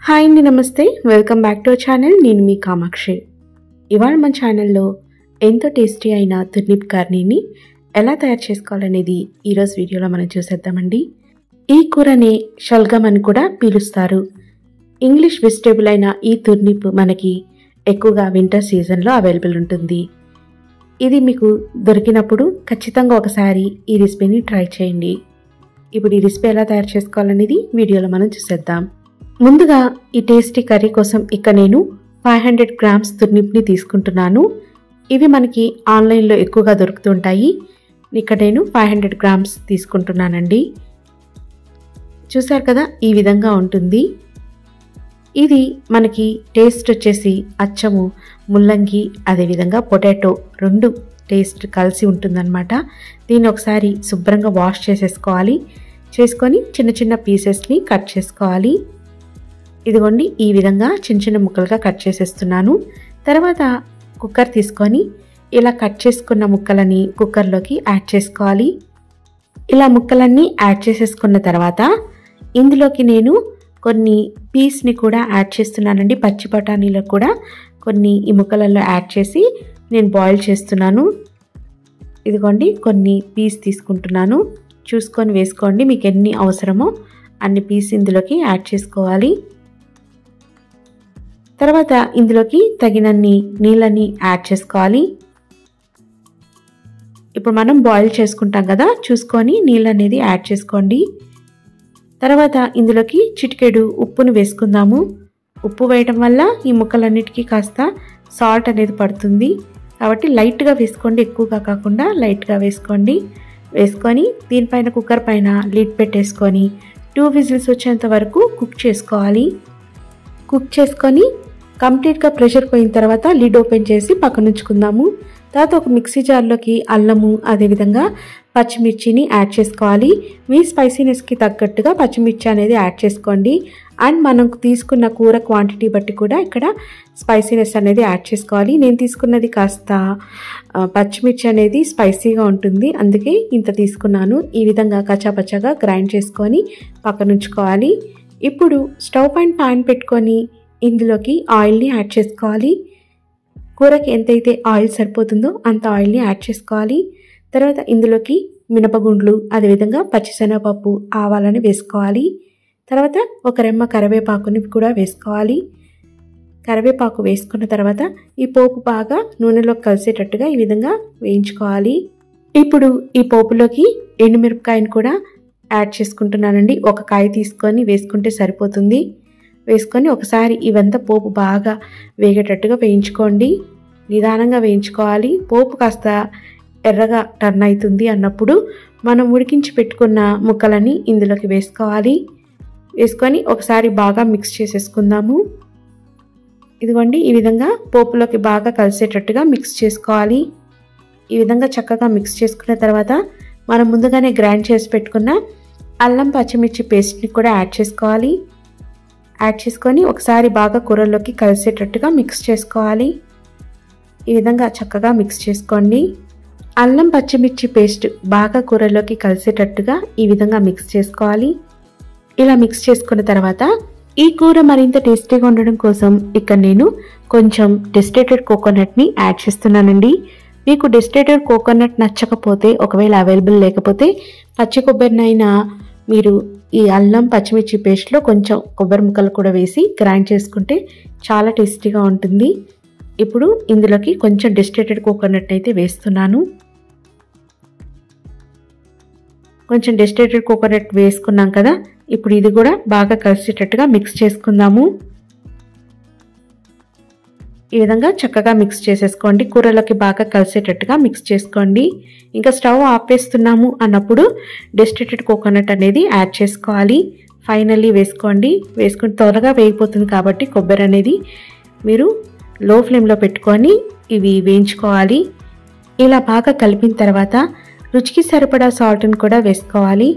Hi అండి, నమస్తే. Welcome back to our channel. నేను మీ కామాక్షి. ఇవాళ మన ఛానల్లో ఎంతో టేస్టీ అయిన తుర్నిప్ కర్రీని ఎలా తయారు చేసుకోవాలనేది ఈరోజు వీడియోలో మనం చూసేద్దామండి. ఈ కూరని షల్గమ్ అని కూడా పిలుస్తారు. ఇంగ్లీష్ వెజిటేబుల్ అయిన ఈ తుర్నిప్ మనకి ఎక్కువగా వింటర్ సీజన్లో అవైలబుల్ ఉంటుంది. ఇది మీకు దొరికినప్పుడు ఖచ్చితంగా ఒకసారి ఈ రెసిపీని ట్రై చేయండి. ఇప్పుడు ఈ రెసిపీ ఎలా తయారు చేసుకోవాలనేది వీడియోలో మనం చూసేద్దాం. ముందుగా ఈ టేస్టీ కర్రీ కోసం ఇక్కడ నేను 500 గ్రామ్స్ తుర్నిప్ని తీసుకుంటున్నాను. ఇవి మనకి ఆన్లైన్లో ఎక్కువగా దొరుకుతుంటాయి. ఇక్కడ నేను 500 గ్రామ్స్ తీసుకుంటున్నానండి. చూసారు కదా, ఈ విధంగా ఉంటుంది. ఇది మనకి టేస్ట్ వచ్చేసి అచ్చము ముల్లంగి అదేవిధంగా పొటాటో రెండు టేస్ట్ కలిసి ఉంటుందన్నమాట. దీన్ని ఒకసారి శుభ్రంగా వాష్ చేసుకొని చిన్న చిన్న పీసెస్ని కట్ చేసుకోవాలి. ఇదిగోండి, ఈ విధంగా చిన్న చిన్న ముక్కలుగా కట్ చేసేస్తున్నాను. తర్వాత కుక్కర్ తీసుకొని ఇలా కట్ చేసుకున్న ముక్కలని కుక్కర్లోకి యాడ్ చేసుకోవాలి. ఇలా ముక్కలన్నీ యాడ్ చేసేసుకున్న తర్వాత ఇందులోకి నేను కొన్ని పీస్ని కూడా యాడ్ చేస్తున్నానండి. పచ్చి బఠానీలో కూడా కొన్ని ఈ ముక్కలలో యాడ్ చేసి నేను బాయిల్ చేస్తున్నాను. ఇదిగోండి, కొన్ని పీస్ తీసుకుంటున్నాను. చూసుకొని వేసుకోండి, మీకు ఎన్ని అవసరమో అన్ని పీస్ ఇందులోకి యాడ్ చేసుకోవాలి. తర్వాత ఇందులోకి తగినన్ని నీళ్ళని యాడ్ చేసుకోవాలి. ఇప్పుడు మనం బాయిల్ చేసుకుంటాం కదా, చూసుకొని నీళ్ళు అనేది యాడ్ చేసుకోండి. తర్వాత ఇందులోకి చిటికెడు ఉప్పును వేసుకుందాము. ఉప్పు వేయడం వల్ల ఈ ముక్కలన్నిటికీ కాస్త సాల్ట్ అనేది పడుతుంది. కాబట్టి లైట్గా వేసుకోండి, ఎక్కువగా కాకుండా లైట్గా వేసుకోండి. వేసుకొని దీనిపైన కుక్కర్ పైన లిడ్ పెట్టేసుకొని 2 విజిల్స్ వచ్చేంత వరకు కుక్ చేసుకోవాలి. కుక్ చేసుకొని కంప్లీట్గా ప్రెషర్ పోయిన తర్వాత లిడ్ ఓపెన్ చేసి పక్కన ఉంచుకుందాము. తర్వాత ఒక మిక్సీ జార్లోకి అల్లము అదేవిధంగా పచ్చిమిర్చిని యాడ్ చేసుకోవాలి. మీ స్పైసీనెస్కి తగ్గట్టుగా పచ్చిమిర్చి అనేది యాడ్ చేసుకోండి. అండ్ మనం తీసుకున్న కూర క్వాంటిటీ బట్టి కూడా ఇక్కడ స్పైసీనెస్ అనేది యాడ్ చేసుకోవాలి. నేను తీసుకున్నది కాస్త పచ్చిమిర్చి అనేది స్పైసీగా ఉంటుంది, అందుకే ఇంత తీసుకున్నాను. ఈ విధంగా కచ్చాపచ్చాగా గ్రైండ్ చేసుకొని పక్కన ఉంచుకోవాలి. ఇప్పుడు స్టవ్ పైన పాన్ పెట్టుకొని ఇందులోకి ఆయిల్ని యాడ్ చేసుకోవాలి. కూరకి ఎంతైతే ఆయిల్ సరిపోతుందో అంత ఆయిల్ని యాడ్ చేసుకోవాలి. తర్వాత ఇందులోకి మినపగుండ్లు అదేవిధంగా పచ్చిశనగపప్పు ఆవాలని వేసుకోవాలి. తర్వాత ఒక రెమ్మ కరివేపాకుని కూడా వేసుకోవాలి. కరివేపాకు వేసుకున్న తర్వాత ఈ పోపు బాగా నూనెలో కలిసేటట్టుగా ఈ విధంగా వేయించుకోవాలి. ఇప్పుడు ఈ పోపులోకి ఎండుమిరపకాయని కూడా యాడ్ చేసుకుంటున్నానండి. ఒక కాయ తీసుకొని వేసుకుంటే సరిపోతుంది. వేసుకొని ఒకసారి ఇవంతా పోపు బాగా వేగేటట్టుగా వేయించుకోండి. నిదానంగా వేయించుకోవాలి. పోపు కాస్త ఎర్రగా టర్న్ అవుతుంది అన్నప్పుడు మనం ఉడికించి పెట్టుకున్న ముక్కలని ఇందులోకి వేసుకోవాలి. వేసుకొని ఒకసారి బాగా మిక్స్ చేసేసుకుందాము. ఇదిగోండి, ఈ విధంగా పోపులోకి బాగా కలిసేటట్టుగా మిక్స్ చేసుకోవాలి. ఈ విధంగా చక్కగా మిక్స్ చేసుకున్న తర్వాత మనం ముందుగానే గ్రైండ్ చేసి పెట్టుకున్న అల్లం పచ్చిమిర్చి పేస్ట్ని కూడా యాడ్ చేసుకోవాలి. యాడ్ చేసుకొని ఒకసారి బాగా కూరల్లోకి కలిసేటట్టుగా మిక్స్ చేసుకోవాలి. ఈ విధంగా చక్కగా మిక్స్ చేసుకోండి. అల్లం పచ్చిమిర్చి పేస్ట్ బాగా కూరలోకి కలిసేటట్టుగా ఈ విధంగా మిక్స్ చేసుకోవాలి. ఇలా మిక్స్ చేసుకున్న తర్వాత ఈ కూర మరింత టేస్టీగా ఉండడం కోసం ఇక్కడ నేను కొంచెం డెస్టిలేటెడ్ కోకోనట్ని యాడ్ చేస్తున్నానండి. మీకు డెస్టిలేటెడ్ కోకోనట్ నచ్చకపోతే, ఒకవేళ అవైలబుల్ లేకపోతే పచ్చి కొబ్బరినైనా మీరు ఈ అల్లం పచ్చిమిర్చి పేస్ట్లో కొంచెం కొబ్బరి ముక్కలు కూడా వేసి గ్రైండ్ చేసుకుంటే చాలా టేస్టీగా ఉంటుంది. ఇప్పుడు ఇందులోకి కొంచెం డెస్టిలేటెడ్ కోకోనట్ అయితే వేస్తున్నాను. కొంచెం డెస్టిలేటెడ్ కోకోనట్ వేసుకున్నాం కదా, ఇప్పుడు ఇది కూడా బాగా కలిసేటట్టుగా మిక్స్ చేసుకుందాము. ఈ విధంగా చక్కగా మిక్స్ చేసేసుకోండి. కూరలోకి బాగా కలిసేటట్టుగా మిక్స్ చేసుకోండి. ఇంకా స్టవ్ ఆపేస్తున్నాము అన్నప్పుడు డెస్టిలేటెడ్ కోకోనట్ అనేది యాడ్ చేసుకోవాలి. ఫైనల్లీ వేసుకోండి. వేసుకుని త్వరగా వేగిపోతుంది కాబట్టి కొబ్బరి అనేది మీరు లో ఫ్లేమ్లో పెట్టుకొని ఇవి వేయించుకోవాలి. ఇలా బాగా కలిపిన తర్వాత రుచికి సరిపడా సాల్ట్ని కూడా వేసుకోవాలి.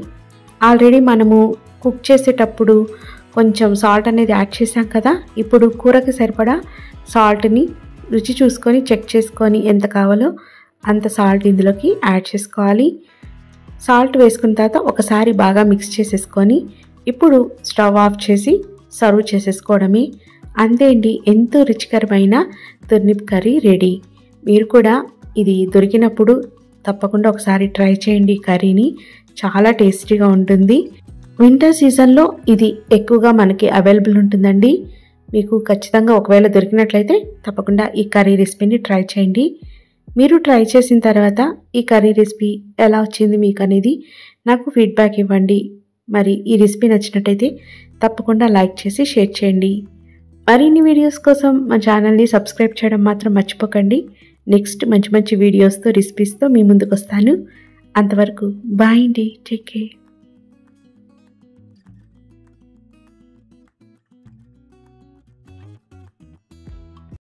ఆల్రెడీ మనము కుక్ చేసేటప్పుడు కొంచెం సాల్ట్ అనేది యాడ్ చేసాం కదా, ఇప్పుడు కూరకి సరిపడా సాల్ట్ని రుచి చూసుకొని చెక్ చేసుకొని ఎంత కావాలో అంత సాల్ట్ ఇందులోకి యాడ్ చేసుకోవాలి. సాల్ట్ వేసుకున్న తర్వాత ఒకసారి బాగా మిక్స్ చేసేసుకొని ఇప్పుడు స్టవ్ ఆఫ్ చేసి సర్వ్ చేసేసుకోవడమే. అంతే అండి, ఎంతో రుచికరమైన తుర్నిప్ కర్రీ రెడీ. మీరు కూడా ఇది దొరికినప్పుడు తప్పకుండా ఒకసారి ట్రై చేయండి. కర్రీని చాలా టేస్టీగా ఉంటుంది. వింటర్ సీజన్లో ఇది ఎక్కువగా మనకి అవైలబుల్ ఉంటుందండి. మీకు ఖచ్చితంగా ఒకవేళ దొరికినట్లయితే తప్పకుండా ఈ కర్రీ రెసిపీని ట్రై చేయండి. మీరు ట్రై చేసిన తర్వాత ఈ కర్రీ రెసిపీ ఎలా వచ్చింది మీకు అనేది నాకు ఫీడ్బ్యాక్ ఇవ్వండి. మరి ఈ రెసిపీ నచ్చినట్టయితే తప్పకుండా లైక్ చేసి షేర్ చేయండి. మరిన్ని వీడియోస్ కోసం మా ఛానల్ని సబ్స్క్రైబ్ చేయడం మాత్రం మర్చిపోకండి. నెక్స్ట్ మంచి మంచి వీడియోస్తో రెసిపీస్తో మీ ముందుకు వస్తాను. అంతవరకు బాయ్ అండి, టేక్ కేర్.